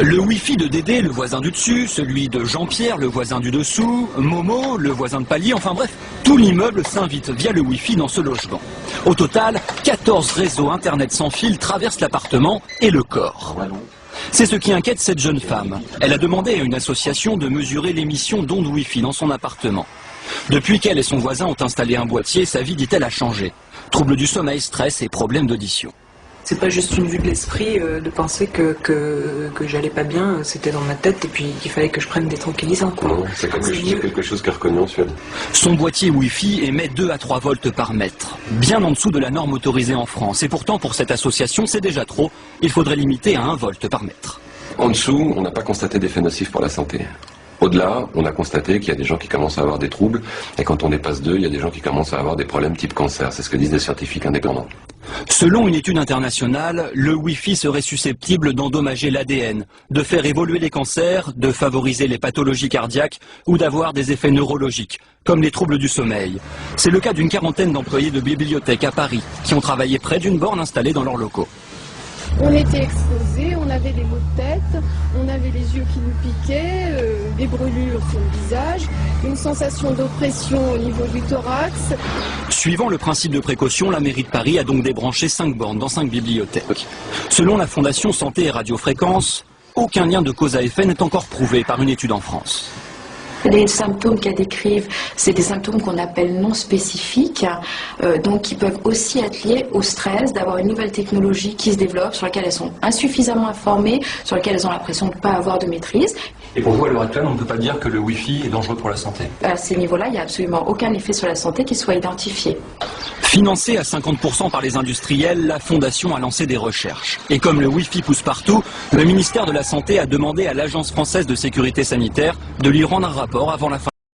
Le Wi-Fi de Dédé, le voisin du dessus, celui de Jean-Pierre, le voisin du dessous, Momo, le voisin de palier, enfin bref, tout l'immeuble s'invite via le Wi-Fi dans ce logement. Au total, 14 réseaux Internet sans fil traversent l'appartement et le corps. C'est ce qui inquiète cette jeune femme. Elle a demandé à une association de mesurer l'émission d'ondes Wi-Fi dans son appartement. Depuis qu'elle et son voisin ont installé un boîtier, sa vie, dit-elle, a changé. Troubles du sommeil, stress et problèmes d'audition. C'est pas juste une vue de l'esprit de penser que j'allais pas bien, c'était dans ma tête et puis qu'il fallait que je prenne des tranquillisants. Non, c'est quelque chose qui est reconnu en Suède. Son boîtier Wi-Fi émet 2 à 3 volts par mètre, bien en dessous de la norme autorisée en France. Et pourtant, pour cette association, c'est déjà trop. Il faudrait limiter à 1 volt par mètre. En dessous, on n'a pas constaté d'effets nocifs pour la santé. Au-delà, on a constaté qu'il y a des gens qui commencent à avoir des troubles, et quand on dépasse 2, il y a des gens qui commencent à avoir des problèmes type cancer. C'est ce que disent des scientifiques indépendants. Selon une étude internationale, le Wi-Fi serait susceptible d'endommager l'ADN, de faire évoluer les cancers, de favoriser les pathologies cardiaques ou d'avoir des effets neurologiques, comme les troubles du sommeil. C'est le cas d'une quarantaine d'employés de bibliothèques à Paris, qui ont travaillé près d'une borne installée dans leurs locaux. On était exposés, on avait des maux de tête, on avait les yeux qui nous piquaient, des brûlures sur le visage, une sensation d'oppression au niveau du thorax. Suivant le principe de précaution, la mairie de Paris a donc débranché 5 bornes dans 5 bibliothèques. Selon la Fondation Santé et Radiofréquence, aucun lien de cause à effet n'est encore prouvé par une étude en France. Les symptômes qu'elles décrivent, c'est des symptômes qu'on appelle non spécifiques, donc qui peuvent aussi être liés au stress d'avoir une nouvelle technologie qui se développe, sur laquelle elles sont insuffisamment informées, sur laquelle elles ont l'impression de ne pas avoir de maîtrise. Et pour vous, à l'heure actuelle, on ne peut pas dire que le Wi-Fi est dangereux pour la santé? À ces niveaux-là, il n'y a absolument aucun effet sur la santé qui soit identifié. Financée à 50% par les industriels, la Fondation a lancé des recherches. Et comme le Wi-Fi pousse partout, le ministère de la Santé a demandé à l'Agence française de sécurité sanitaire de lui rendre un rapport avant la fin.